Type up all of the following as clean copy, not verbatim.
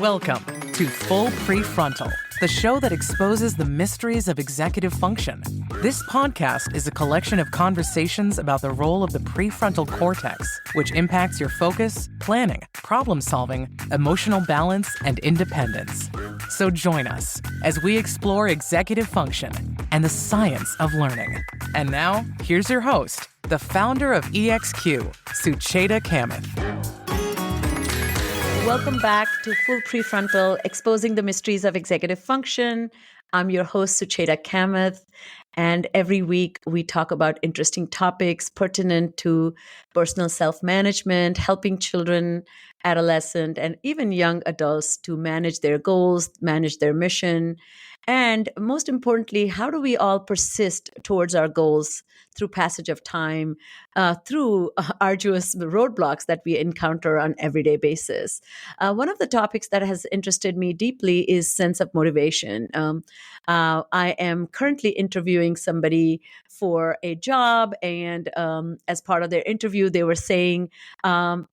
Welcome to Full Prefrontal, the show that exposes the mysteries of executive function. This podcast is a collection of conversations about the role of the prefrontal cortex, which impacts your focus, planning, problem-solving, emotional balance, and independence. So join us as we explore executive function and the science of learning. And now, here's your host, the founder of EXQ, Sucheta Kamath. Welcome back to Full Prefrontal, Exposing the Mysteries of Executive Function. I'm your host, Sucheta Kamath, and every week we talk about interesting topics pertinent to personal self-management, helping children, adolescent, and even young adults to manage their goals, manage their mission, and most importantly, how do we all persist towards our goals through passage of time, through arduous roadblocks that we encounter on everyday basis. One of the topics that has interested me deeply is sense of motivation. I am currently interviewing somebody for a job, and as part of their interview, they were saying, I'm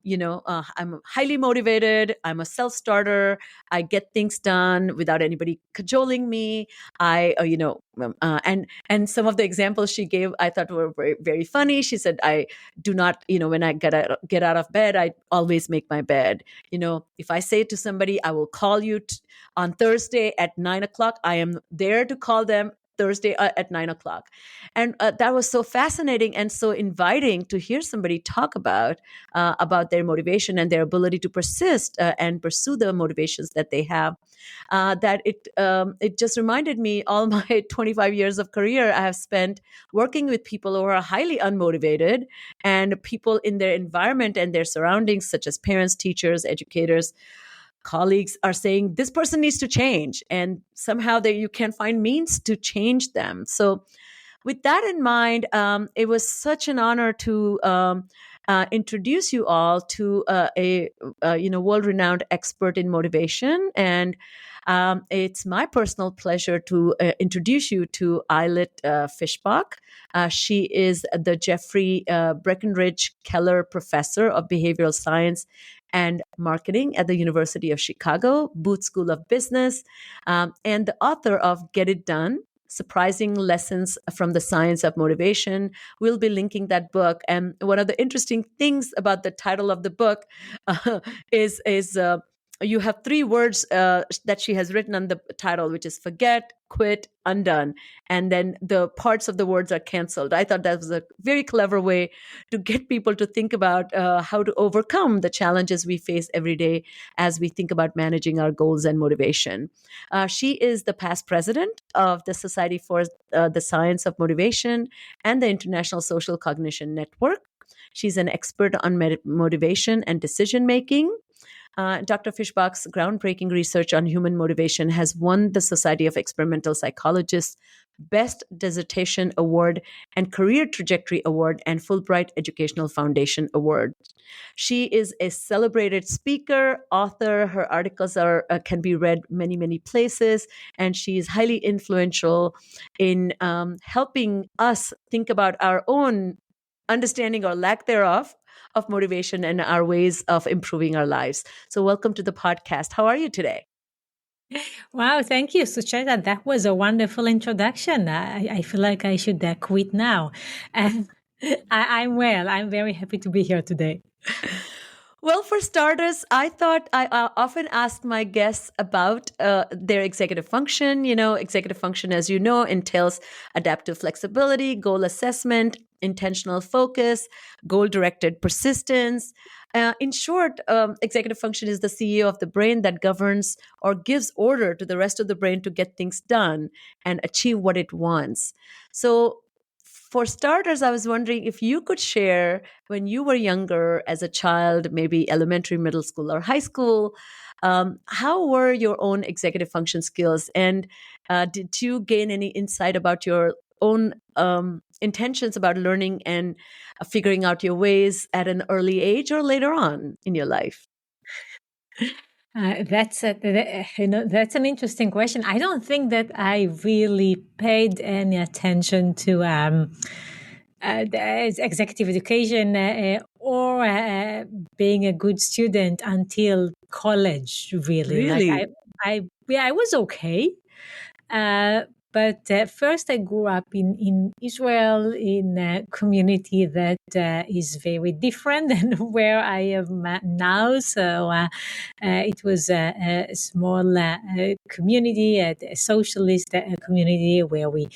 highly motivated. I'm a self-starter. I get things done without anybody cajoling me. And some of the examples she gave, I thought were very, very funny. She said, I do not, when I get out of bed, I always make my bed. If I say to somebody, I will call you on Thursday at 9:00, I am there to call them Thursday at 9:00. And that was so fascinating and so inviting to hear somebody talk about their motivation and their ability to persist and pursue the motivations that they have. That it just reminded me all my 25 years of career I have spent working with people who are highly unmotivated, and people in their environment and their surroundings, such as parents, teachers, educators, colleagues, are saying this person needs to change, and somehow you can find means to change them. So with that in mind, it was such an honor to introduce you all to a world-renowned expert in motivation. And it's my personal pleasure to introduce you to Ayelet Fishbach. She is the Jeffrey Breckenridge Keller Professor of Behavioral Science and Marketing at the University of Chicago, Booth School of Business, and the author of Get It Done: Surprising Lessons from the Science of Motivation. We'll be linking that book. And one of the interesting things about the title of the book is you have three words that she has written on the title, which is forget, quit, undone. And then the parts of the words are canceled. I thought that was a very clever way to get people to think about how to overcome the challenges we face every day as we think about managing our goals and motivation. She is the past president of the Society for the Science of Motivation and the International Social Cognition Network. She's an expert on motivation and decision-making. Dr. Fishbach's groundbreaking research on human motivation has won the Society of Experimental Psychologists Best Dissertation Award and Career Trajectory Award and Fulbright Educational Foundation Award. She is a celebrated speaker, author. Her articles can be read many, many places, and she is highly influential in helping us think about our own understanding or lack thereof of motivation and our ways of improving our lives. So welcome to the podcast. How are you today? Wow, thank you, Sucheta. That was a wonderful introduction. I feel like I should quit now. I'm well. I'm very happy to be here today. Well, for starters, I thought I often ask my guests about their executive function. Executive function, as you know, entails adaptive flexibility, goal assessment, intentional focus, goal-directed persistence. In short, executive function is the CEO of the brain that governs or gives order to the rest of the brain to get things done and achieve what it wants. So for starters, I was wondering if you could share when you were younger as a child, maybe elementary, middle school, or high school, how were your own executive function skills? And did you gain any insight about your own intentions about learning and figuring out your ways at an early age or later on in your life? That's an interesting question. I don't think that I really paid any attention to There's executive education or being a good student until college. Really, like Really? yeah, I was okay. Uh, but first, I grew up in Israel in a community that is very different than where I am now. So it was a small community, a socialist community where we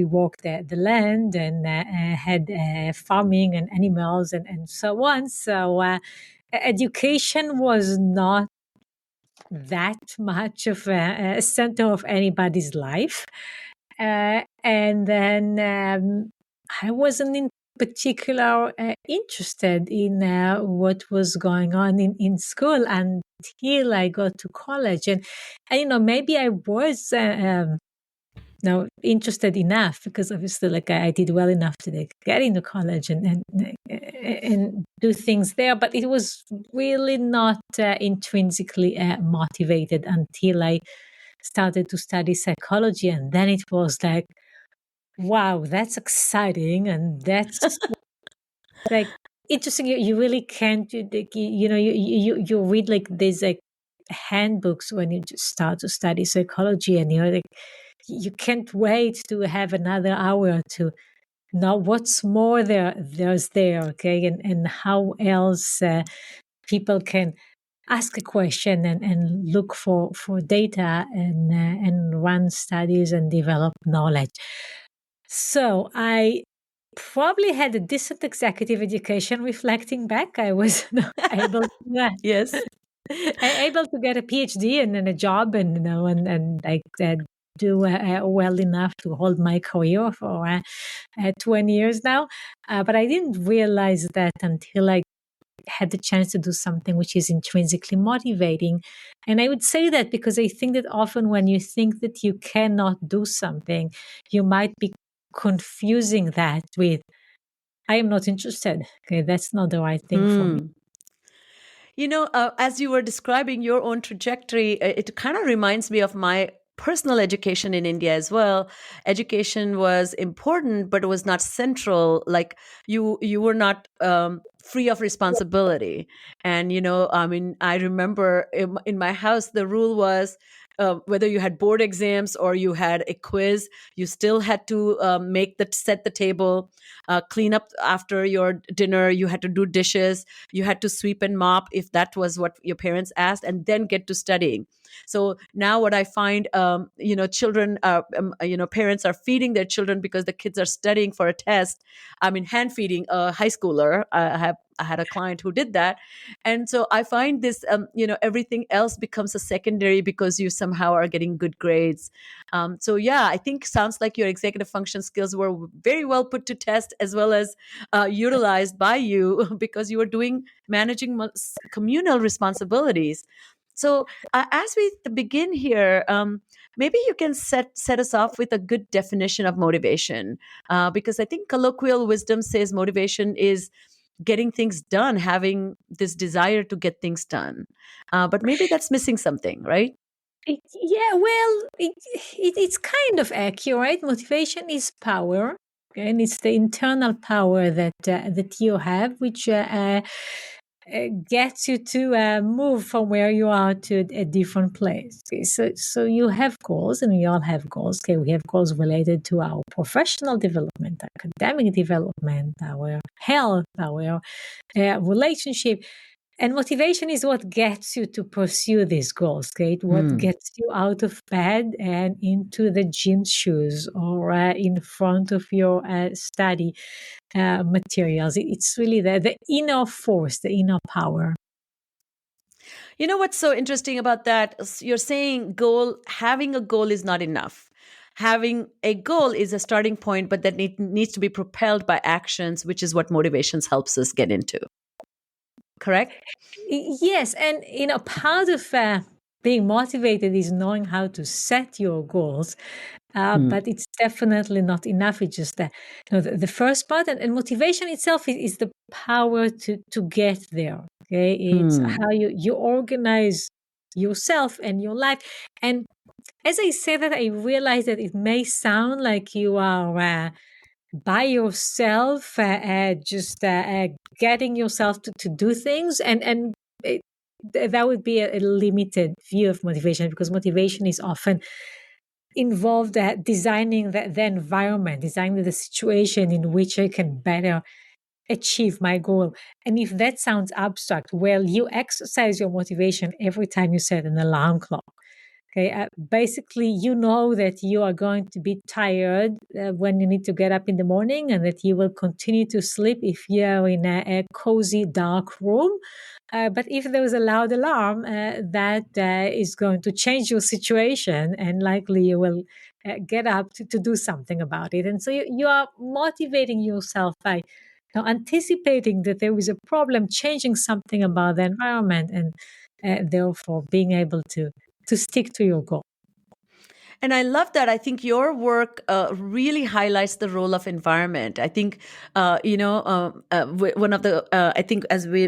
walked the land and had farming and animals and so on. So education was not that much of a center of anybody's life. And then I wasn't in particular interested in what was going on in school until I got to college. And you know, maybe I was interested enough because obviously like I did well enough to like, get into college and do things there, but it was really not intrinsically motivated until I started to study psychology, and then it was like, wow, that's exciting, and that's like interesting. You really can't you read like these like handbooks when you just start to study psychology, and you're like, you can't wait to have another hour to know what's more there's there, okay, and how else people can ask a question and look for data and run studies and develop knowledge. So I probably had a decent executive education. Reflecting back, I was able to, Yes. able to get a PhD and then a job, and and like do well enough to hold my career for 20 years now. But I didn't realize that until I had the chance to do something which is intrinsically motivating. And I would say that because I think that often when you think that you cannot do something, you might be confusing that with, I am not interested. Okay, that's not the right thing for me. As you were describing your own trajectory, it kind of reminds me of my personal education in India as well. Education was important, but it was not central. Like you were not free of responsibility. And I mean, I remember in my house, the rule was. Whether you had board exams or you had a quiz, you still had to set the table, clean up after your dinner. You had to do dishes, you had to sweep and mop if that was what your parents asked, and then get to studying. So now what I find, children parents are feeding their children because the kids are studying for a test. I mean, hand feeding a high schooler. I had a client who did that. And so I find this, everything else becomes a secondary because you somehow are getting good grades. So yeah, I think sounds like your executive function skills were very well put to test, as well as utilized by you because you were managing communal responsibilities. So as we begin here, maybe you can set us off with a good definition of motivation, because I think colloquial wisdom says motivation is getting things done, having this desire to get things done. But maybe that's missing something, right? Yeah, well, it's kind of accurate. Motivation is power, okay? And it's the internal power that you have, which gets you to move from where you are to a different place. Okay? So you have goals, and we all have goals. Okay, we have goals related to our professional development, academic development, our health, our relationship. And motivation is what gets you to pursue these goals, okay? What Hmm. gets you out of bed and into the gym shoes, or in front of your study materials. It's really the inner force, the inner power. You know what's so interesting about that? You're saying having a goal is not enough. Having a goal is a starting point, but that needs to be propelled by actions, which is what motivations helps us get into. Correct? Yes, and part of being motivated is knowing how to set your goals. Hmm. But it's definitely not enough. It's just the first part, and motivation itself is the power to get there. Okay, it's Hmm. how you organize yourself and your life. And as I say that, I realize that it may sound like you are by yourself, just getting yourself to do things, and that would be a limited view of motivation, because motivation is often involved designing the environment, designing the situation in which I can better achieve my goal. And if that sounds abstract, well, you exercise your motivation every time you set an alarm clock. Okay, basically, you know that you are going to be tired when you need to get up in the morning, and that you will continue to sleep if you're in a cozy, dark room. But if there is a loud alarm, that is going to change your situation, and likely you will get up to do something about it. And so you are motivating yourself by anticipating that there is a problem, changing something about the environment, and therefore being able to stick to your goal. And I love that. I think your work really highlights the role of environment. I think, one of the, I think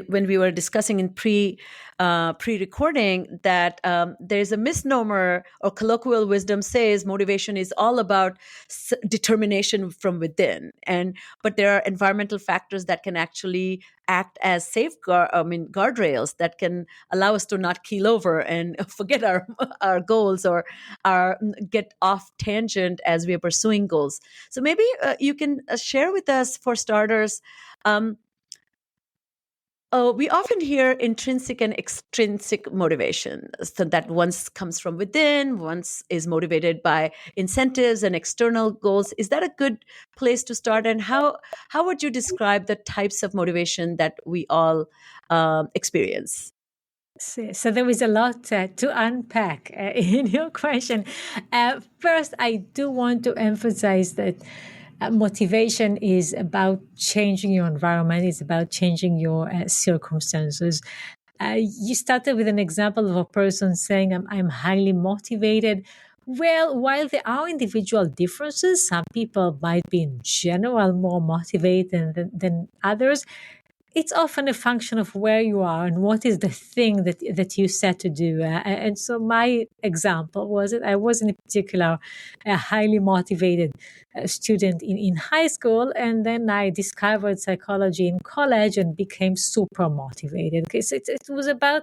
when we were discussing in pre-recording, that there's a misnomer, or colloquial wisdom says motivation is all about determination from within. But there are environmental factors that can actually act as guardrails that can allow us to not keel over and forget our goals, or get off tangent as we are pursuing goals. So maybe you can share with us, for starters. We often hear intrinsic and extrinsic motivation, so that once comes from within, once is motivated by incentives and external goals. Is that a good place to start? And how would you describe the types of motivation that we all experience? So there is a lot to unpack in your question. First, I do want to emphasize that motivation is about changing your environment. It's about changing your circumstances. You started with an example of a person saying, I'm highly motivated. Well, while there are individual differences, some people might be in general more motivated than others. It's often a function of where you are and what is the thing that you set to do. And so my example was that I was in a particular highly motivated student in high school, and then I discovered psychology in college and became super motivated. Okay, so it was about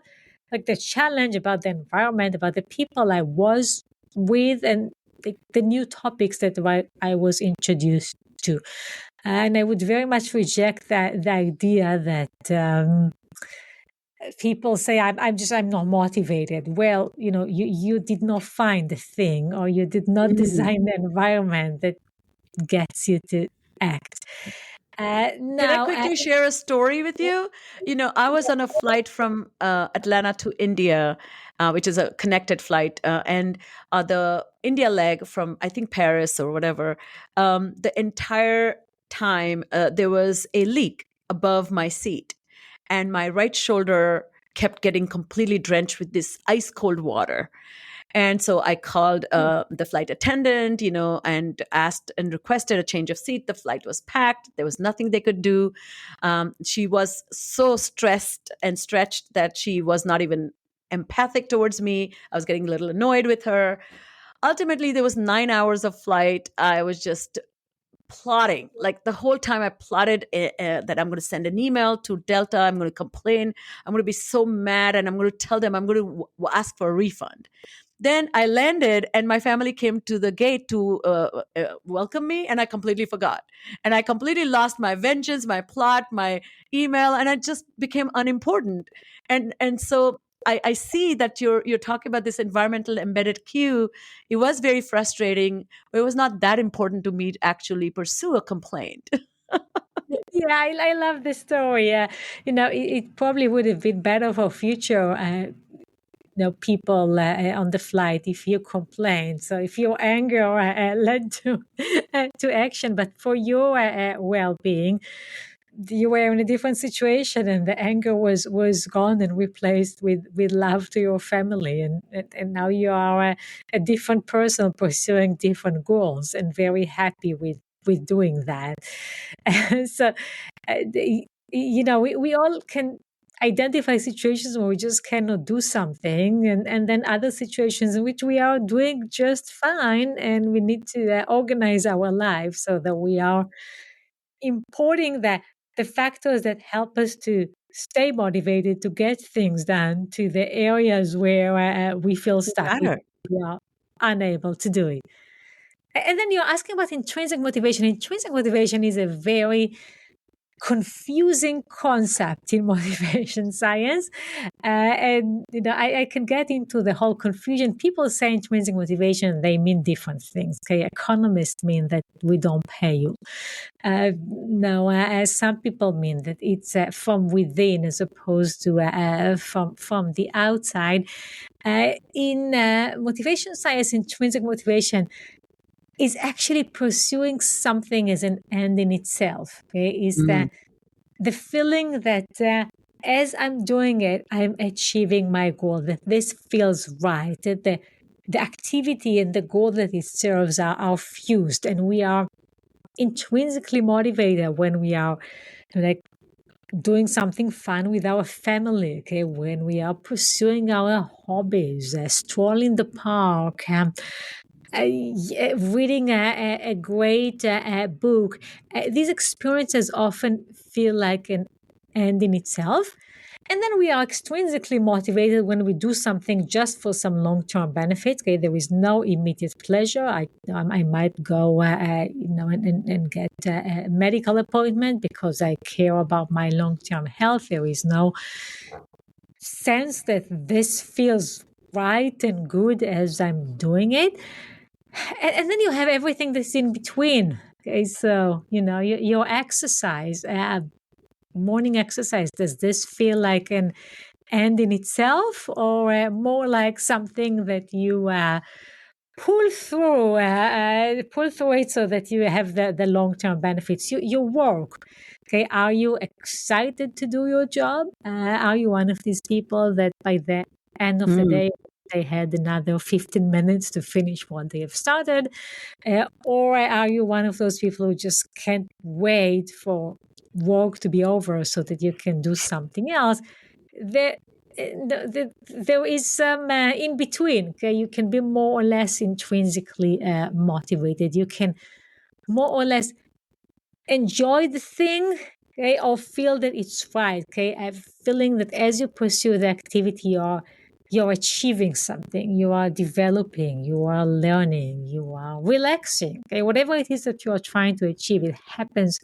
like the challenge, about the environment, about the people I was with, and the new topics that I was introduced to. And I would very much reject the idea that people say I'm not motivated. Well, you did not find the thing, or you did not design the environment that gets you to act. Can I Now, quickly share a story with you? I was on a flight from Atlanta to India, which is a connected flight, and the India leg from, I think, Paris or whatever. The entire time there was a leak above my seat, and my right shoulder kept getting completely drenched with this ice cold water. And so I called the flight attendant, and asked and requested a change of seat. The flight was packed. There was nothing they could do. She was so stressed and stretched that she was not even empathic towards me. I was getting a little annoyed with her. Ultimately, there was 9 hours of flight. I was just plotting, like the whole time I plotted that I'm going to send an email to Delta. I'm going to complain. I'm going to be so mad, and I'm going to tell them I'm going to ask for a refund. Then I landed, and my family came to the gate to welcome me, and I completely forgot. And I completely lost my vengeance, my plot, my email, and I just became unimportant. And so I see that you're talking about this environmental embedded cue. It was very frustrating, but it was not that important to me to actually pursue a complaint. yeah, I love this story. It probably would have been better for future people on the flight if you complained. So if your anger led to to action, but for your well-being, you were in a different situation, and the anger was gone and replaced with love to your family, and now you are a different person pursuing different goals, and very happy with doing that. So we all can identify situations where we just cannot do something, and then other situations in which we are doing just fine, and we need to organize our lives so that we are importing the factors that help us to stay motivated to get things done to the areas where we feel stuck, Matter. we are unable to do it. And then you're asking about intrinsic motivation. Intrinsic motivation is a very confusing concept in motivation science. And I can get into the whole confusion. People say intrinsic motivation, they mean different things. Okay, economists mean that we don't pay you. No, as some people mean that it's from within as opposed to from the outside. In motivation science, intrinsic motivation is actually pursuing something as an end in itself. Okay, is the feeling that as I'm doing it, I'm achieving my goal. That this feels right. That the activity and the goal that it serves are fused, and we are intrinsically motivated when we are like doing something fun with our family, okay, when we are pursuing our hobbies, strolling the park, reading a great book. These experiences often feel like an end in itself. And then we are extrinsically motivated when we do something just for some long-term benefits. Okay, there is no immediate pleasure. I might go, and get a medical appointment because I care about my long-term health. There is no sense that this feels right and good as I'm doing it. And then you have everything that's in between. Okay, so your exercise. Morning exercise, does this feel like an end in itself, or more like something that you pull through it so that you have the long-term benefits? Your work, okay, are you excited to do your job? Are you one of these people that by the end of the day they had another 15 minutes to finish what they have started? Or are you one of those people who just can't wait for work to be over so that you can do something else? There is some in between. Okay, you can be more or less intrinsically motivated. You can more or less enjoy the thing, okay, or feel that it's right. Okay, I'm feeling that as you pursue the activity, you're achieving something, you are developing, you are learning, you are relaxing. Okay, whatever it is that you are trying to achieve, it happens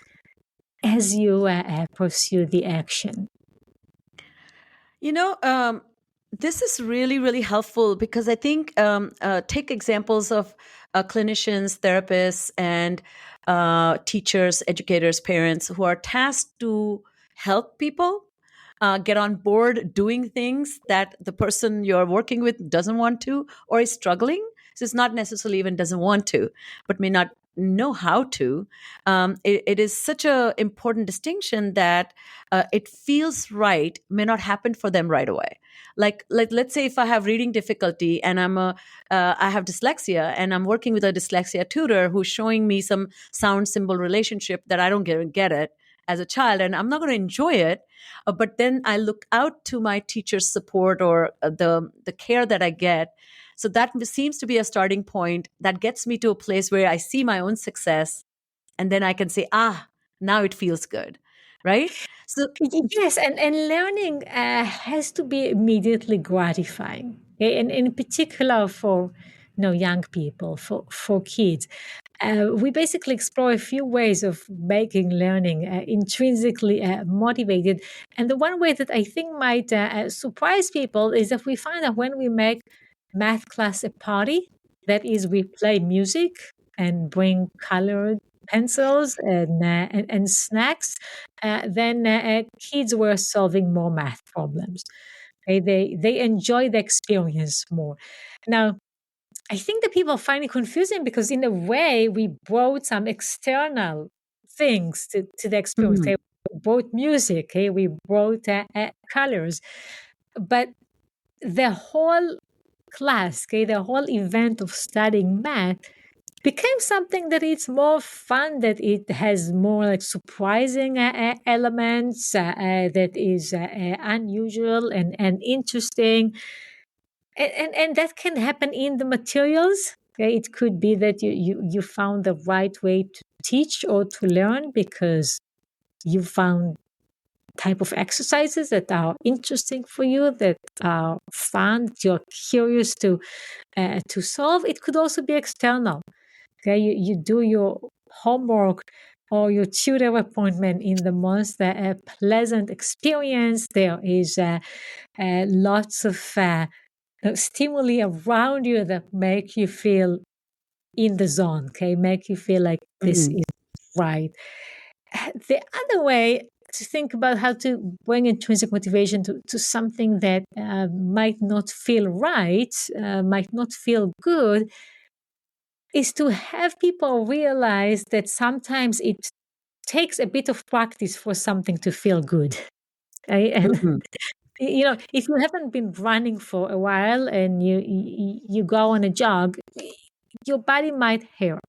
as you pursue the action. This is really, really helpful because I think take examples of clinicians, therapists, and teachers, educators, parents who are tasked to help people get on board doing things that the person you're working with doesn't want to or is struggling. So it's not necessarily even doesn't want to, but may not know how to. It is such a important distinction that it feels right may not happen for them right away. Like let's say if I have reading difficulty and I have dyslexia and I'm working with a dyslexia tutor who's showing me some sound symbol relationship that I don't get it as a child, and I'm not going to enjoy it. But then I look out to my teacher's support or the care that I get. So that seems to be a starting point that gets me to a place where I see my own success, and then I can say, now it feels good, right? So Yes, and learning has to be immediately gratifying, okay? And in particular for young people, for kids. We basically explore a few ways of making learning intrinsically motivated. And the one way that I think might surprise people is that we find that when we make math class a party, that is, we play music and bring colored pencils and snacks, then kids were solving more math problems. Okay? They enjoy the experience more. Now, I think that people find it confusing because, in a way, we brought some external things to the experience. mhm. Okay? We brought music, okay? We brought colors, but the whole class, okay, the whole event of studying math became something that it's more fun, that it has more like surprising elements, that is unusual and interesting. And that can happen in the materials. Okay? It could be that you found the right way to teach or to learn because you found type of exercises that are interesting for you, that are fun, that you're curious to solve. It could also be external. Okay, you do your homework or your tutor appointment in the most pleasant experience. There is lots of stimuli around you that make you feel in the zone. Okay, make you feel like this is right. The other way to think about how to bring intrinsic motivation to something that might not feel right, might not feel good, is to have people realize that sometimes it takes a bit of practice for something to feel good. Okay? And if you haven't been running for a while and you go on a jog, your body might hurt.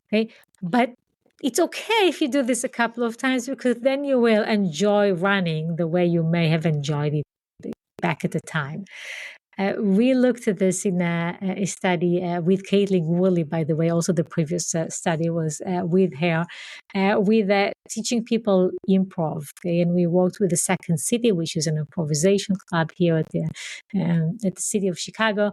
Okay, but it's okay if you do this a couple of times, because then you will enjoy running the way you may have enjoyed it back at the time. We looked at this in a study with Caitlin Woolley, by the way. Also, the previous study was with her, with teaching people improv. Okay? And we worked with the Second City, which is an improvisation club here at the city of Chicago.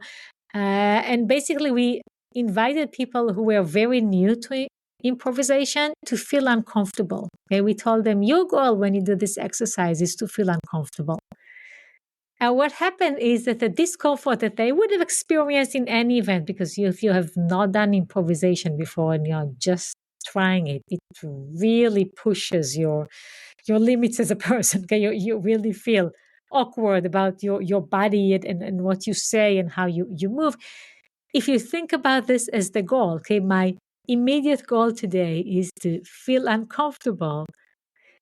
And basically, we invited people who were very new to improvisation to feel uncomfortable. Okay? We told them, your goal when you do this exercise is to feel uncomfortable. And what happened is that the discomfort that they would have experienced in any event, because if you have not done improvisation before and you're just trying it, it really pushes your limits as a person. Okay? You really feel awkward about your body and what you say and how you move. If you think about this as the goal, okay, my immediate goal today is to feel uncomfortable.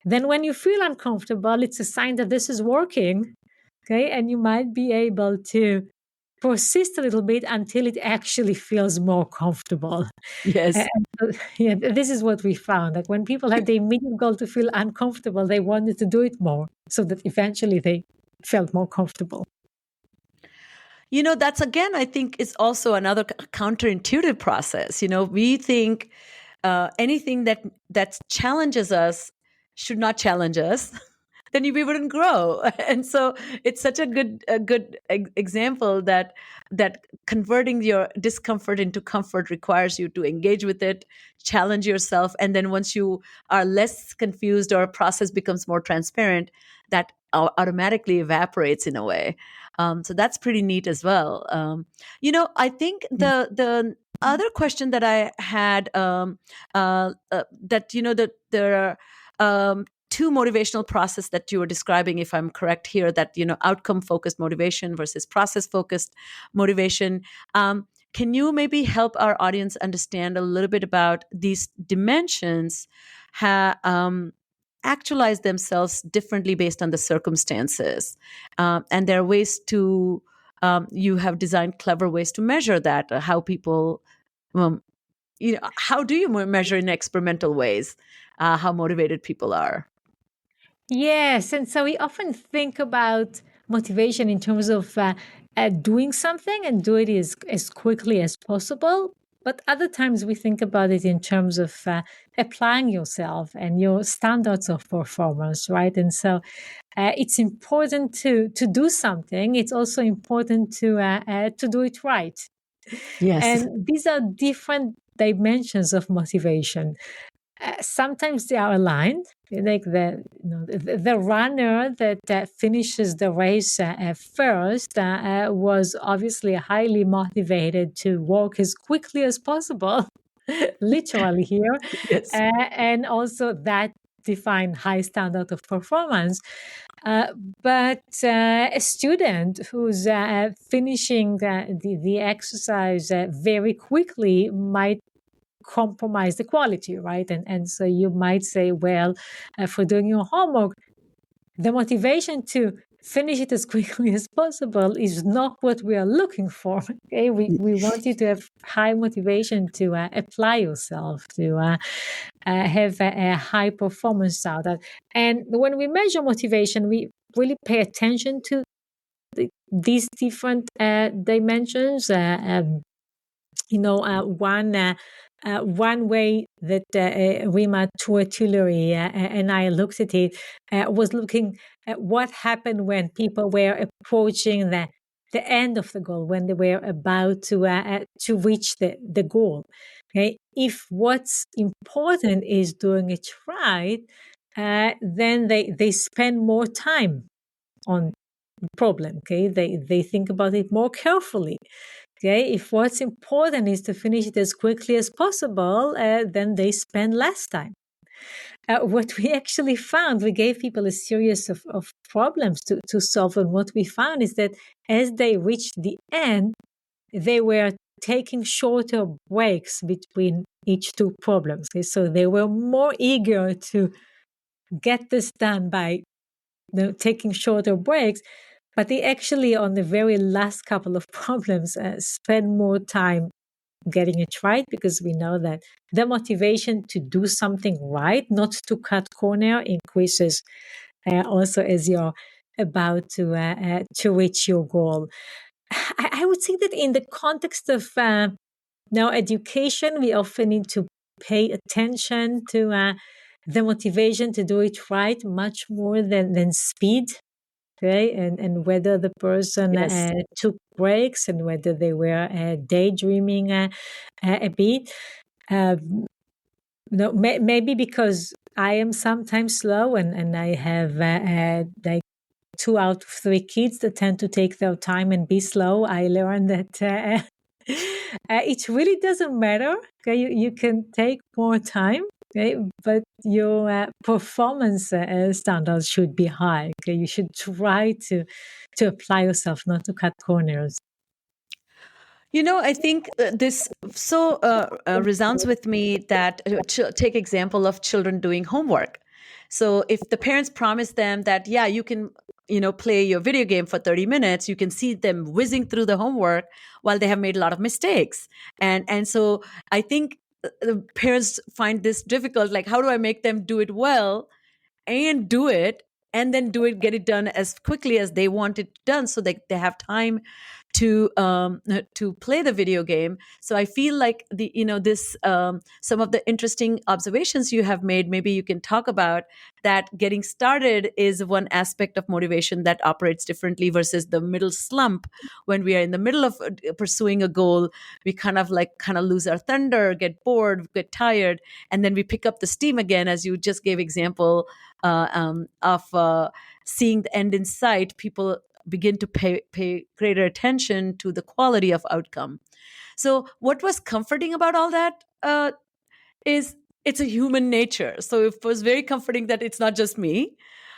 Then when you feel uncomfortable, it's a sign that this is working. Okay, and you might be able to persist a little bit until it actually feels more comfortable. Yes. And so, yeah, this is what we found. Like when people had the immediate goal to feel uncomfortable, they wanted to do it more, so that eventually they felt more comfortable. That's again, I think, is also another counterintuitive process. We think anything that challenges us should not challenge us. Then we wouldn't grow. And so it's such a good example that converting your discomfort into comfort requires you to engage with it, challenge yourself, and then once you are less confused or a process becomes more transparent, that automatically evaporates in a way. So that's pretty neat as well. I think the other question that I had, that there are two motivational process that you were describing, if I'm correct here, that outcome focused motivation versus process focused motivation. Can you maybe help our audience understand a little bit about these dimensions, actualize themselves differently based on the circumstances, and there are ways to you have designed clever ways to measure that, how people how do you measure in experimental ways how motivated people are? Yes, and so we often think about motivation in terms of doing something and do it as quickly as possible. But other times we think about it in terms of applying yourself and your standards of performance, right? And so it's important to do something. It's also important to do it right. Yes. And these are different dimensions of motivation. Sometimes they are aligned, like the runner that finishes the race first was obviously highly motivated to walk as quickly as possible, literally here. Yes. And also that defined high standard of performance. But a student who's finishing the exercise very quickly might compromise the quality, right? And so you might say, well, for doing your homework, the motivation to finish it as quickly as possible is not what we are looking for. Okay, we want you to have high motivation to apply yourself, to have a high performance out of. And when we measure motivation, we really pay attention to these different dimensions. One way that Rima Tuatulari and I looked at it was looking at what happened when people were approaching the end of the goal, when they were about to reach the goal. Okay, if what's important is doing it right, then they spend more time on the problem. Okay, they think about it more carefully. Okay, if what's important is to finish it as quickly as possible, then they spend less time. What we actually found, we gave people a series of problems to solve, and what we found is that as they reached the end, they were taking shorter breaks between each two problems. Okay? So they were more eager to get this done by taking shorter breaks, but they actually, on the very last couple of problems, spend more time getting it right, because we know that the motivation to do something right, not to cut corner, increases also as you're about to reach your goal. I would say that in the context of now education, we often need to pay attention to the motivation to do it right much more than speed. Okay, and whether the person Yes. took breaks and whether they were daydreaming a bit. No, maybe because I am sometimes slow, and I have like 2 out of 3 kids that tend to take their time and be slow. I learned that it really doesn't matter. Okay, you can take more time. Okay, but your performance standards should be high. Okay, you should try to apply yourself, not to cut corners. I think this so resounds with me that take example of children doing homework. So if the parents promise them that, yeah, you can, play your video game for 30 minutes, you can see them whizzing through the homework while they have made a lot of mistakes. And so I think the parents find this difficult. Like, how do I make them do it well and do it, and then get it done as quickly as they want it done, so they have time to play the video game. So I feel like this some of the interesting observations you have made, maybe you can talk about that. Getting started is one aspect of motivation that operates differently versus the middle slump. When we are in the middle of pursuing a goal, we kind of lose our thunder, get bored, get tired, and then we pick up the steam again, as you just gave example of seeing the end in sight. People begin to pay greater attention to the quality of outcome. So what was comforting about all that is it's a human nature. So it was very comforting that it's not just me.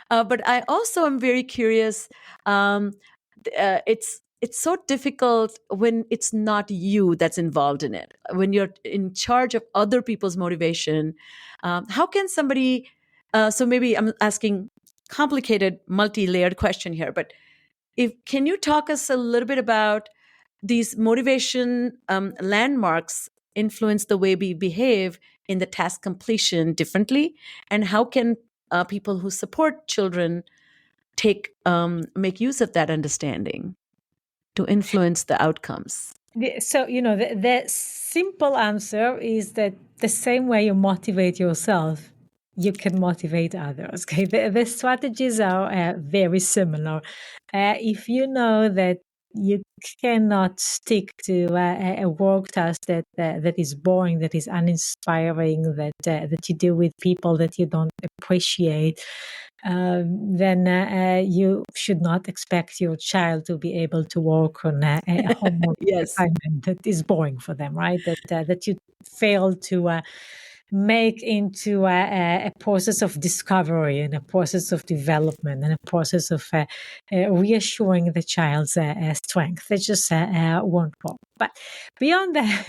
But I also am very curious. It's so difficult when it's not you that's involved in it. When you're in charge of other people's motivation, how can somebody? So maybe I'm asking complicated, multi-layered question here, but can you talk us a little bit about these motivation landmarks influence the way we behave in the task completion differently, and how can people who support children make use of that understanding to influence the outcomes? So, the simple answer is that the same way you motivate yourself, you can motivate others. Okay, the strategies are very similar. If you know that you cannot stick to a work task that is boring, that is uninspiring, that you do with people that you don't appreciate, then you should not expect your child to be able to work on a homework Yes. assignment that is boring for them, right? That you fail to make into a process of discovery and a process of development and a process of reassuring the child's strength. They just won't work. But beyond that,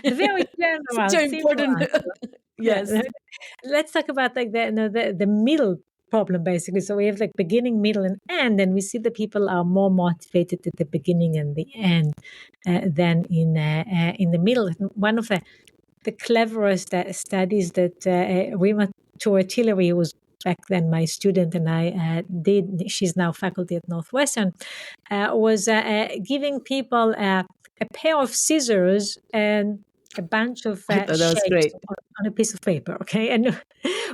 the very general, Such an simple important. answer. Yes. Yeah. Let's talk about like the middle problem, basically. So we have like beginning, middle, and end, and we see that people are more motivated at the beginning and the end than in the middle. One of the cleverest studies that Rima Tour-Tillery, who was back then my student, and I did, she's now faculty at Northwestern, was giving people a pair of scissors and a bunch of I thought that was shapes great. on a piece of paper, okay? And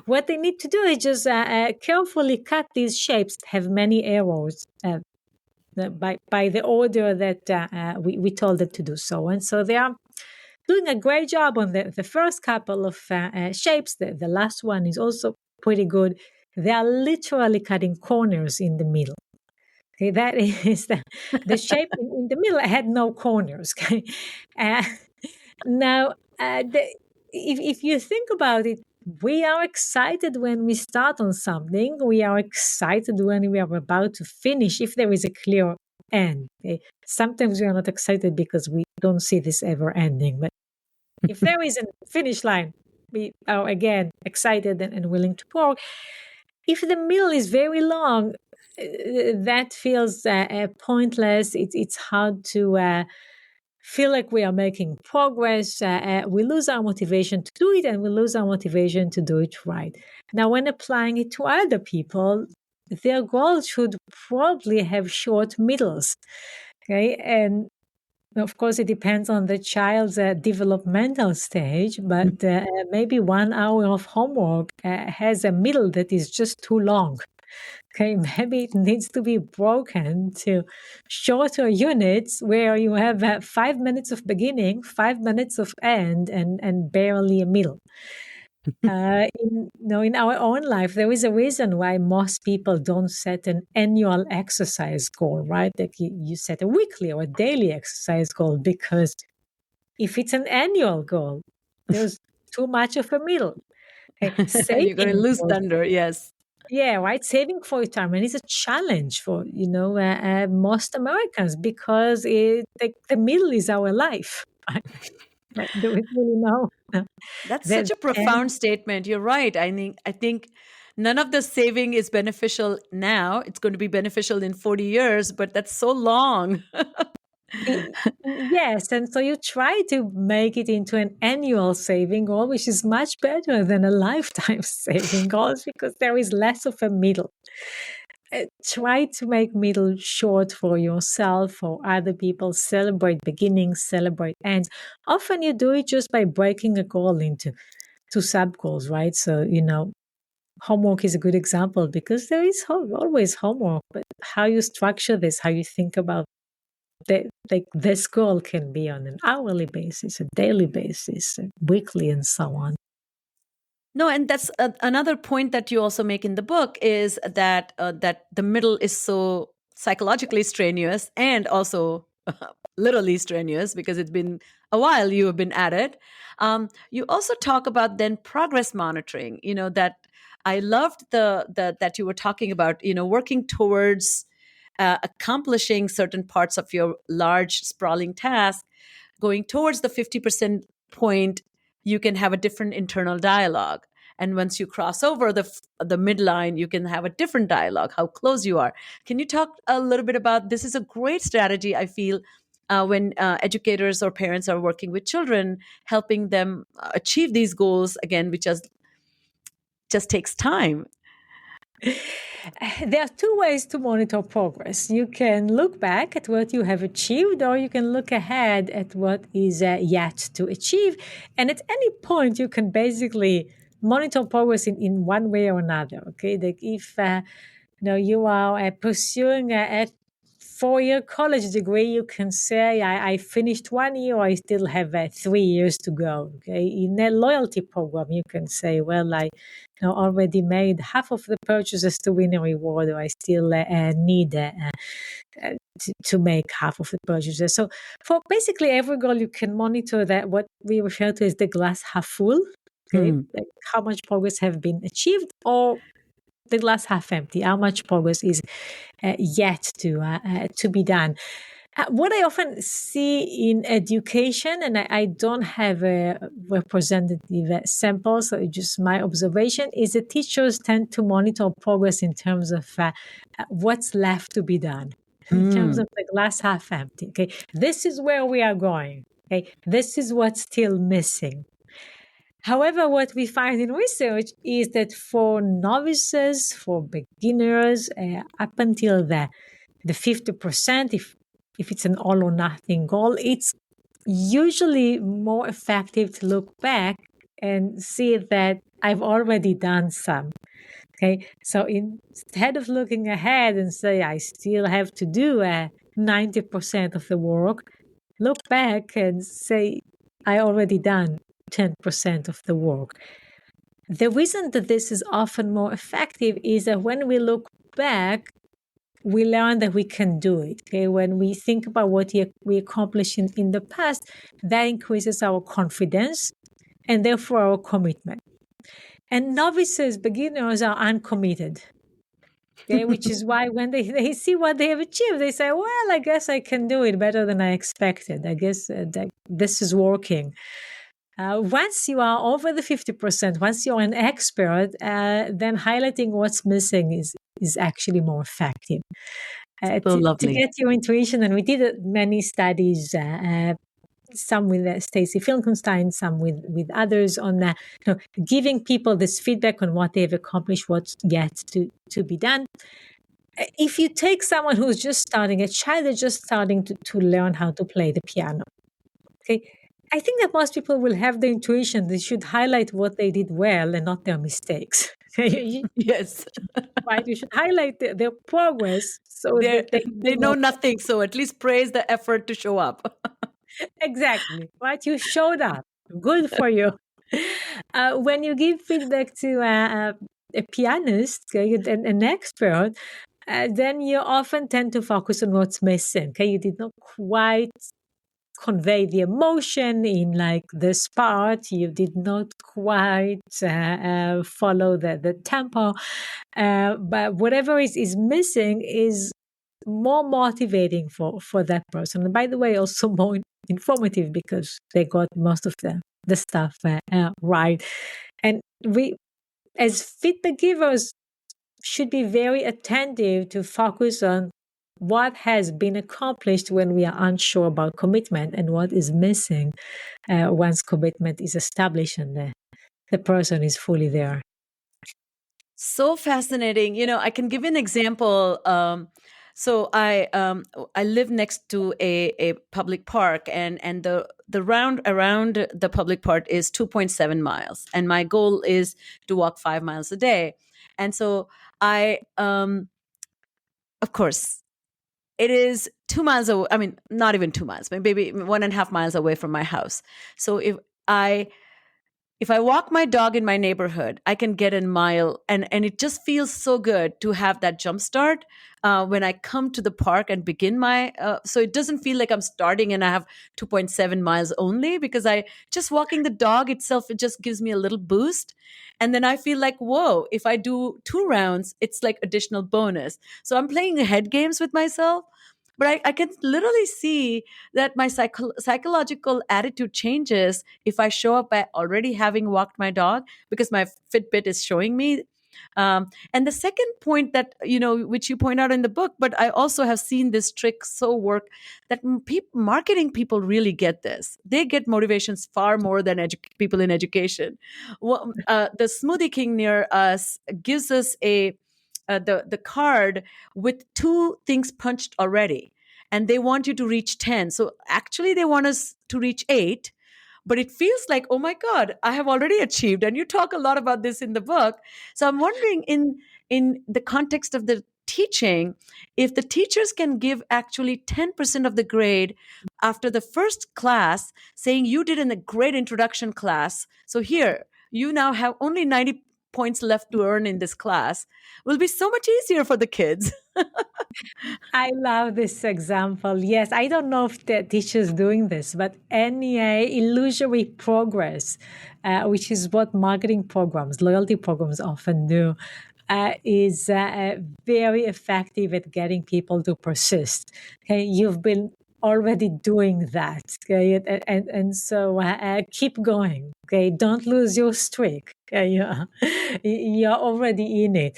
what they need to do is just carefully cut these shapes, have many arrows, by the order that we told them to do so. And so they are doing a great job on the first couple of shapes. The last one is also pretty good. They are literally cutting corners in the middle. Okay, that is the shape in the middle had no corners. Okay, now if you think about it, we are excited when we start on something. We are excited when we are about to finish, if there is a clear end. Okay? Sometimes we are not excited because we don't see this ever ending. But if there is a finish line, we are again excited and willing to work. If the middle is very long, that feels pointless. It's hard to feel like we are making progress. We lose our motivation to do it, and we lose our motivation to do it right. Now, when applying it to other people, their goals should probably have short middles. Okay, and of course, it depends on the child's developmental stage, but maybe 1 hour of homework has a middle that is just too long. Okay, maybe it needs to be broken to shorter units where you have 5 minutes of beginning, 5 minutes of end, and barely a middle. In our own life, there is a reason why most people don't set an annual exercise goal, right? Like you set a weekly or a daily exercise goal, because if it's an annual goal, there's too much of a middle. Okay? You're going to Saving lose for, thunder. Yes. yeah, right. Saving for retirement is a challenge for most Americans, because the middle is our life. Right? Do we really know? That's That such a profound statement. You're right. I think none of the saving is beneficial now. It's going to be beneficial in 40 years, but that's so long. Yes, and so you try to make it into an annual saving goal, which is much better than a lifetime saving goal, because there is less of a middle. Try to make middle short for yourself, for other people. Celebrate beginnings, celebrate ends. Often you do it just by breaking a goal into two sub goals, right? So, homework is a good example, because there is always homework, but how you structure this, how you think about like this goal can be on an hourly basis, a daily basis, a weekly, and so on. No, and that's another point that you also make in the book, is that that the middle is so psychologically strenuous, and also literally strenuous, because it's been a while you have been at it. You also talk about then progress monitoring. That I loved the that you were talking about. Working towards accomplishing certain parts of your large sprawling task, going towards the 50% point, you can have a different internal dialogue. And once you cross over the midline, you can have a different dialogue, how close you are. Can you talk a little bit about this? Is a great strategy, I feel, when educators or parents are working with children, helping them achieve these goals, again, which just takes time. There are two ways to monitor progress. You can look back at what you have achieved, or you can look ahead at what is yet to achieve. And at any point, you can basically monitor progress in one way or another. Okay, like if you are pursuing a 4-year college degree, you can say, I finished 1 year, I still have 3 years to go. Okay, in a loyalty program, you can say, well, I already made half of the purchases to win a reward, or I still need to make half of the purchases. So for basically every goal, you can monitor that, what we refer to as the glass half full. Okay, like how much progress have been achieved, or the glass half empty, how much progress is yet to be done. What I often see in education, and I don't have a representative sample, so it's just my observation, is that teachers tend to monitor progress in terms of what's left to be done, in terms of the glass half empty. Okay, this is where we are going. Okay, this is what's still missing. However, what we find in research is that for novices, for beginners, up until the 50%, if it's an all or nothing goal, it's usually more effective to look back and see that I've already done some. Okay, so instead of looking ahead and say I still have to do 90% of the work, look back and say I already done 10% of the work. The reason that this is often more effective is that when we look back, we learn that we can do it. Okay? When we think about what we accomplished in the past, that increases our confidence and therefore our commitment. And novices, beginners are uncommitted. Okay? Which is why when they see what they have achieved, they say, well, I guess I can do it better than I expected. I guess this is working. Once you are over the 50%, once you're an expert, then highlighting what's missing is actually more effective. So To lovely. get your intuition, and we did many studies, some with Stacy Finkelstein, some with others, on giving people this feedback on what they've accomplished, what's yet to be done. If you take someone who's just starting, a child is just starting to learn how to play the piano, okay, I think that most people will have the intuition they should highlight what they did well and not their mistakes. Yes. Right? You should highlight their progress so that They know nothing, so at least praise the effort to show up. Exactly. Right? You showed up. Good for you. When you give feedback to a pianist, okay, an expert, then you often tend to focus on what's missing. Okay, you did not quite convey the emotion in like this part. You did not quite follow the tempo, but whatever is missing is more motivating for that person. And by the way, also more informative because they got most of the stuff right. And we, as feedback givers, should be very attentive to focus on what has been accomplished when we are unsure about commitment and what is missing once commitment is established and the person is fully there. So fascinating. I can give you an example. So I live next to a public park, and the round around the public park is 2.7 miles, and my goal is to walk 5 miles a day. And so I of course, it is 2 miles away. I mean, not even 2 miles, maybe 1.5 miles away from my house. So if I walk my dog in my neighborhood, I can get a mile, and it just feels so good to have that jump start when I come to the park and begin my. So it doesn't feel like I'm starting and I have 2.7 miles only, because I just walking the dog itself, it just gives me a little boost, and then I feel like, whoa! If I do 2 rounds, it's like additional bonus. So I'm playing head games with myself. But I can literally see that my psychological attitude changes if I show up by already having walked my dog, because my Fitbit is showing me. And the second point that, which you point out in the book, but I also have seen this trick so work, that marketing people really get this. They get motivations far more than people in education. Well, the Smoothie King near us gives us the card with 2 things punched already, and they want you to reach 10. So actually they want us to reach 8, but it feels like, oh my god, I have already achieved. And you talk a lot about this in the book. So I'm wondering, in the context of the teaching, if the teachers can give actually 10% of the grade after the first class, saying you did in a great introduction class, so here you now have only 90 points left to earn in this class, will be so much easier for the kids. I love this example. Yes, I don't know if the teacher's doing this, but any illusory progress, which is what marketing programs, loyalty programs often do, is very effective at getting people to persist. Okay, you've been already doing that. Okay, and so keep going. Okay, don't lose your streak. Okay, you're already in it,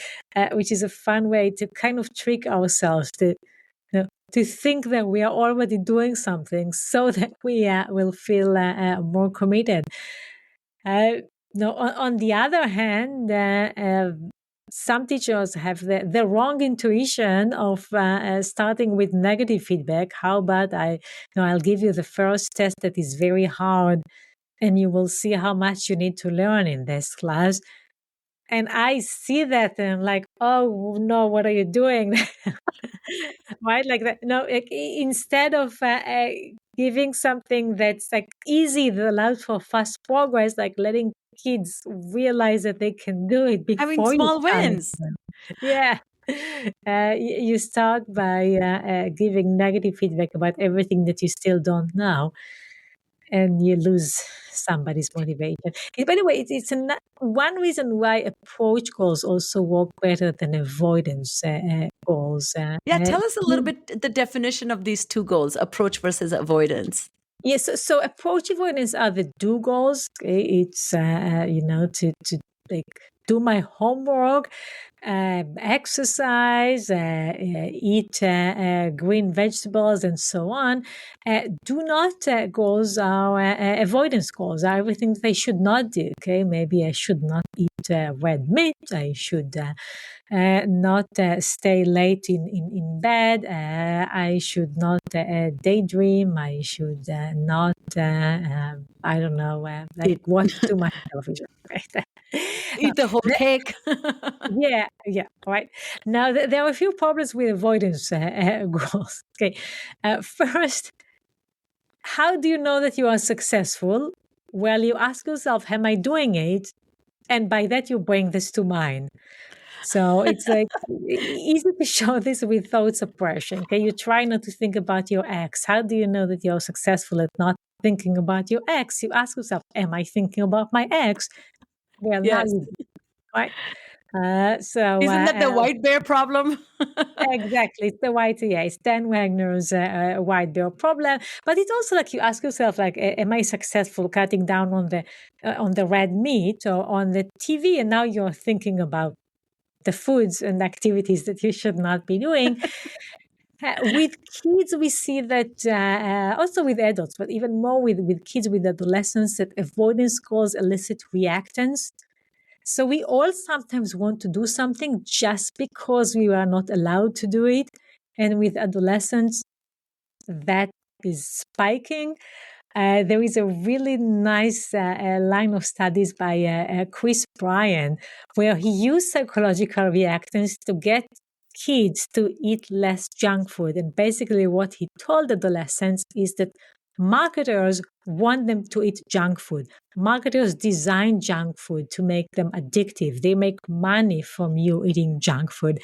which is a fun way to kind of trick ourselves to think that we are already doing something, so that we will feel more committed. No, on the other hand, some teachers have the wrong intuition of starting with negative feedback. How about I'll give you the first test that is very hard, and you will see how much you need to learn in this class. And I see that and I'm like, oh no, what are you doing? Right? Like that. No, instead of giving something that's like easy, that allows for fast progress, like letting kids realize that they can do it Having before you small challenge wins. them. Yeah. You start by giving negative feedback about everything that you still don't know, and you lose somebody's motivation. By the way, it's one reason why approach goals also work better than avoidance goals. Yeah, tell us a little bit the definition of these two goals, approach versus avoidance. Yes, so approach avoidance are the do goals. Okay? It's to like do my homework, exercise, eat green vegetables, and so on. Do not goals are avoidance goals. Are everything that I should not do. Okay, maybe I should not eat red meat. I should not stay late in bed. I should not daydream. I should not, I don't know, like watch too much television. Right? Now, Eat the whole cake. yeah, right. Now, there are a few problems with avoidance goals. Okay. First, how do you know that you are successful? Well, you ask yourself, am I doing it? And by that, you bring this to mind. So it's like easy to show this with thought suppression. Okay, you try not to think about your ex. How do you know that you're successful at not thinking about your ex? You ask yourself, "Am I thinking about my ex?" Well, now Yes. you do, right? So Isn't that the white bear problem? exactly, it's the white. Yeah, it's Dan Wagner's white bear problem. But it's also like you ask yourself, like, am I successful cutting down on the red meat or on the TV? And now you're thinking about the foods and activities that you should not be doing. With kids, we see that also with adults, but even more with kids, with adolescents, that avoidance goals elicit reactance. So we all sometimes want to do something just because we are not allowed to do it. And with adolescents, that is spiking. There is a really nice line of studies by Chris Bryan, where he used psychological reactance to get kids to eat less junk food. And basically, what he told adolescents is that marketers want them to eat junk food. Marketers design junk food to make them addictive. They make money from you eating junk food.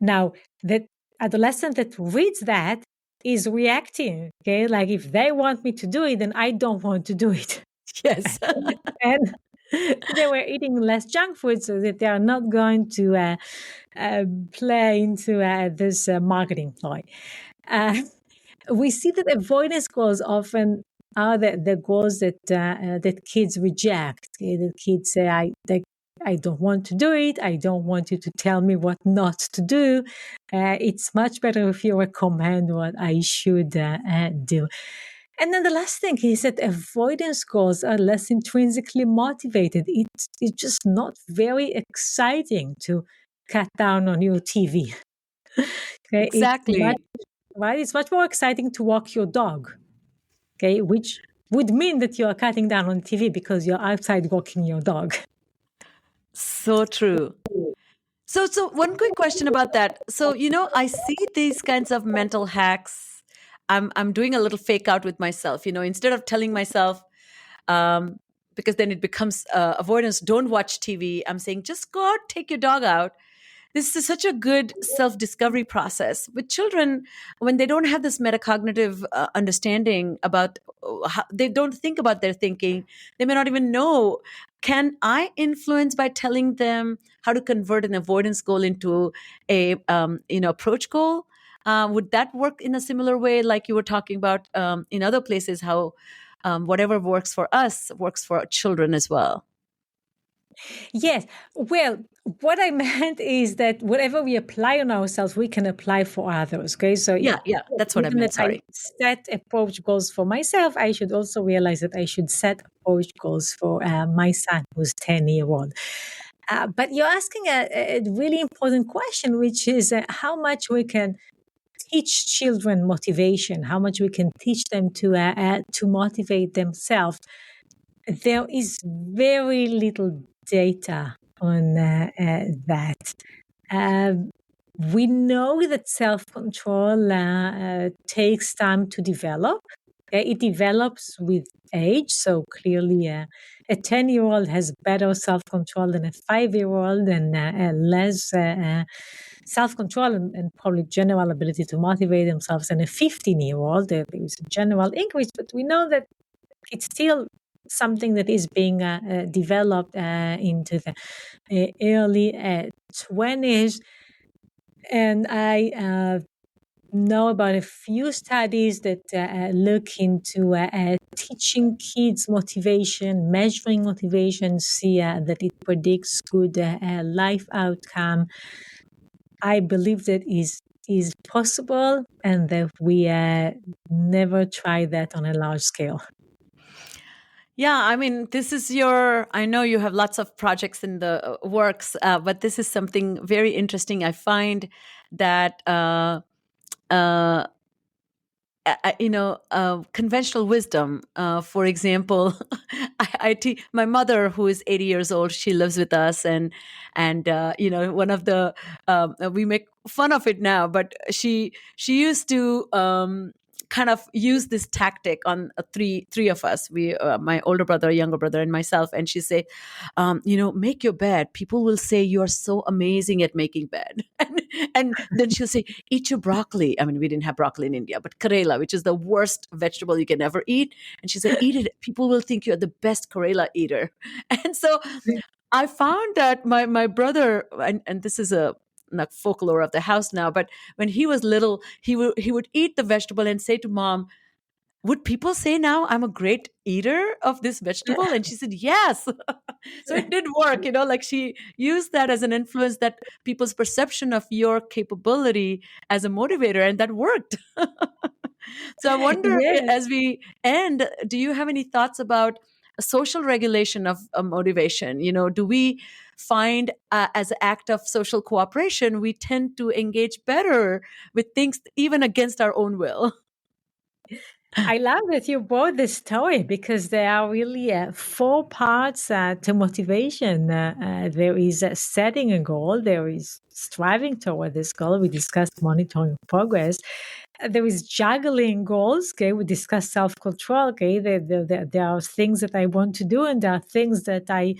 Now, the adolescent that reads that is reacting, okay? Like if they want me to do it, then I don't want to do it. Yes. And they were eating less junk food so that they are not going to play into this marketing ploy. We see that avoidance goals often are the goals that kids reject. Okay? That kids say, I don't want to do it. I don't want you to tell me what not to do. It's much better if you recommend what I should do. And then the last thing is that avoidance goals are less intrinsically motivated. It's just not very exciting to cut down on your TV. Okay, Exactly. it's much more exciting to walk your dog. Okay, which would mean that you are cutting down on TV because you're outside walking your dog. So true. So one quick question about that. So, I see these kinds of mental hacks. I'm doing a little fake out with myself, instead of telling myself, because then it becomes avoidance, don't watch TV. I'm saying, just go out, take your dog out. This is such a good self-discovery process with children when they don't have this metacognitive understanding about how they don't think about their thinking. They may not even know, can I influence by telling them how to convert an avoidance goal into a approach goal? Would that work in a similar way, like you were talking about in other places, how whatever works for us works for children as well? Yes. Well, what I meant is that whatever we apply on ourselves, we can apply for others. Okay. So Yeah, yeah, that's what I given meant. that I Sorry. set approach goals for myself, I should also realize that I should set approach goals for my son who's 10-year old. But you're asking a really important question, which is how much we can teach children motivation, how much we can teach them to motivate themselves. There is very little data on that. We know that self-control takes time to develop. It develops with age. So clearly, a 10-year-old has better self-control than a 5-year-old, and less self-control and probably general ability to motivate themselves than a 15-year-old. There is a general increase, but we know that it's still something that is being developed into the early 20s. And I know about a few studies that look into teaching kids motivation, measuring motivation, see that it predicts good life outcome. I believe that is possible, and that we never try that on a large scale. Yeah, I mean, this is I know you have lots of projects in the works, but this is something very interesting. I find that, conventional wisdom. For example, my mother, who is 80 years old, she lives with us, and one of the we make fun of it now, but she used to kind of use this tactic on three of us. We, my older brother, younger brother, and myself, and she say, make your bed. People will say you are so amazing at making bed, and then she'll say, eat your broccoli. I mean, we didn't have broccoli in India, but karela, which is the worst vegetable you can ever eat. And she said, eat it. People will think you're the best karela eater. And so I found that my brother, and this is a like folklore of the house now, but when he was little, he would eat the vegetable and say to mom, would people say now I'm a great eater of this vegetable? And she said, yes. So it did work, like she used that as an influence, that people's perception of your capability as a motivator, and that worked. So I wonder, Yeah. as we end, do you have any thoughts about social regulation of motivation? Do we find, as an act of social cooperation, we tend to engage better with things even against our own will? I love that you brought this story, because there are really 4 parts to motivation. There is setting a goal, there is striving toward this goal. We discussed monitoring progress. There is juggling goals. Okay, we discuss self-control. Okay, there are things that I want to do, and there are things that I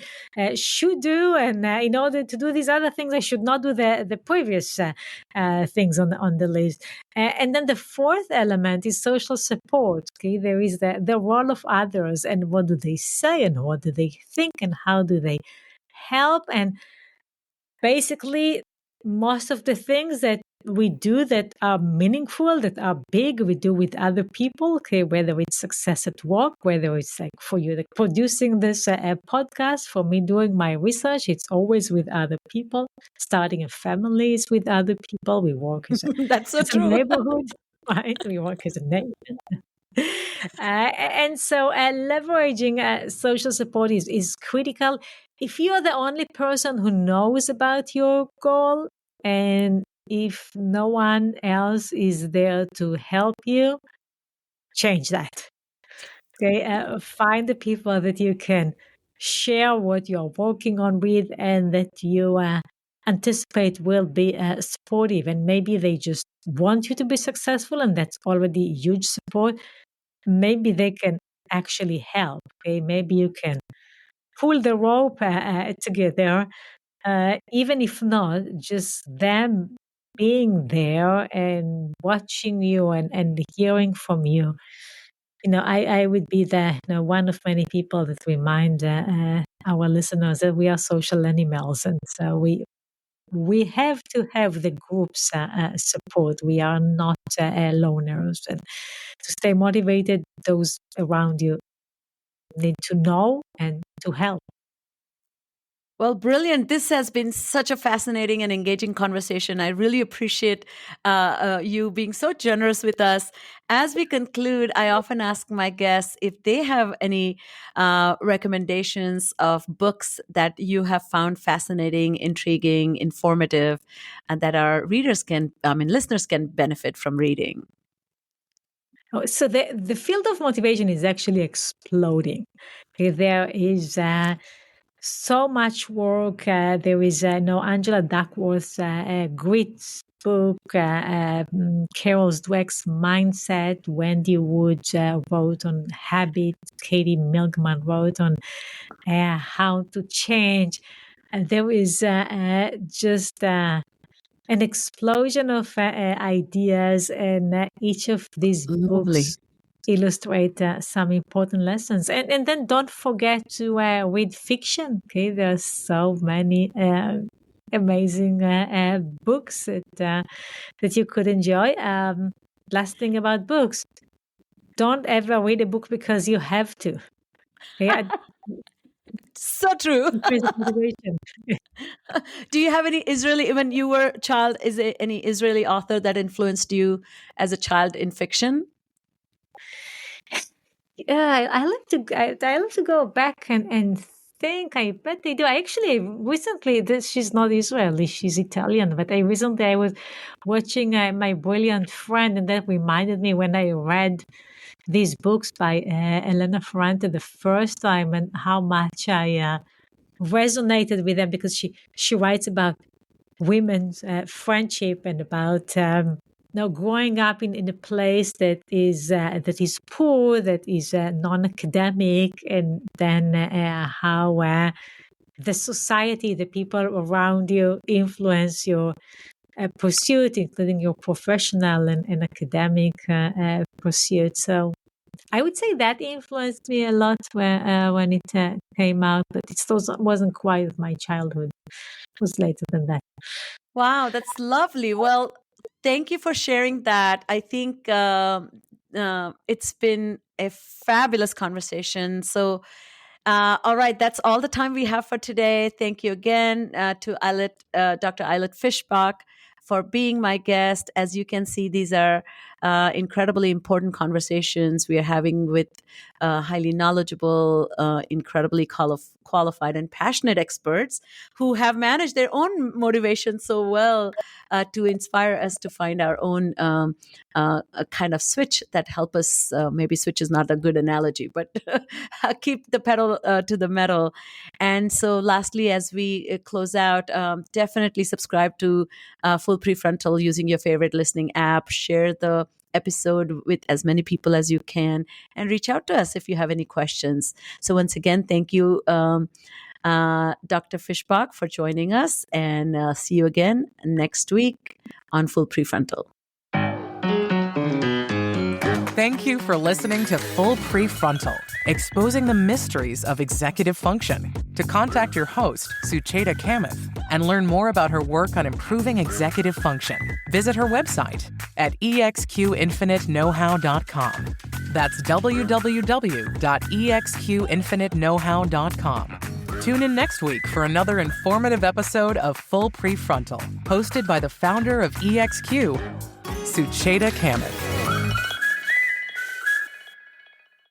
should do, and in order to do these other things, I should not do the previous things on the list. And then the fourth element is social support. Okay, there is the role of others, and what do they say, and what do they think, and how do they help. And basically, most of the things that we do that are meaningful, that are big, we do with other people. Okay, whether it's success at work, whether it's like for you, like producing this podcast, for me doing my research, it's always with other people. Starting a family is with other people. We work as That's so a true. neighborhood, right? We work as a neighbor. And so leveraging social support is critical. If you're the only person who knows about your goal, and if no one else is there to help you, change that. Okay, find the people that you can share what you're working on with, and that you anticipate will be supportive. And maybe they just want you to be successful, and that's already huge support. Maybe they can actually help. Okay, maybe you can pull the rope together. Even if not, just them being there and watching you, and hearing from you. I would be one of many people that remind our listeners that we are social animals, and so we have to have the group's support. We are not loners. And to stay motivated, those around you need to know and to help. Well, brilliant. This has been such a fascinating and engaging conversation. I really appreciate you being so generous with us. As we conclude, I often ask my guests if they have any recommendations of books that you have found fascinating, intriguing, informative, and that our listeners can benefit from reading. So the field of motivation is actually exploding. Okay, there is so much work. There is Angela Duckworth's Grit book, Carol Dweck's Mindset, Wendy Wood wrote on habit, Katie Milkman wrote on how to change. And there is just an explosion of ideas, and each of these Lovely. books illustrate some important lessons. And then don't forget to read fiction. Okay, there are so many amazing books that you could enjoy. Last thing about books: don't ever read a book because you have to. Okay? So true. Do you have any Israeli, when you were a child, is there any Israeli author that influenced you as a child in fiction? Yeah, I love to go back and think. I bet they do. I actually recently, she's not Israeli, she's Italian. But I was watching My Brilliant Friend, and that reminded me when I read these books by Elena Ferrante the first time, and how much I resonated with them, because she writes about women's friendship and about growing up in a place that is poor, that is non-academic, and then how the society, the people around you influence your pursuit, including your professional and academic pursuit. So I would say that influenced me a lot when it came out, but it still wasn't quite my childhood. It was later than that. Wow, that's lovely. Well, thank you for sharing that. I think it's been a fabulous conversation. So, all right, that's all the time we have for today. Thank you again to Dr. Ayelet Fishbach for being my guest. As you can see, these are incredibly important conversations we are having with highly knowledgeable, incredibly qualified and passionate experts who have managed their own motivation so well to inspire us to find our own a kind of switch that help us. Maybe switch is not a good analogy, but keep the pedal to the metal. And so lastly, as we close out, definitely subscribe to Full Prefrontal using your favorite listening app. Share the episode with as many people as you can, and reach out to us if you have any questions. So once again, thank you, Dr. Fishbach, for joining us, and see you again next week on Full Prefrontal. Thank you for listening to Full Prefrontal, exposing the mysteries of executive function. To contact your host, Sucheta Kamath, and learn more about her work on improving executive function, visit her website at exqinfiniteknowhow.com. That's www.exqinfiniteknowhow.com. Tune in next week for another informative episode of Full Prefrontal, hosted by the founder of EXQ, Sucheta Kamath.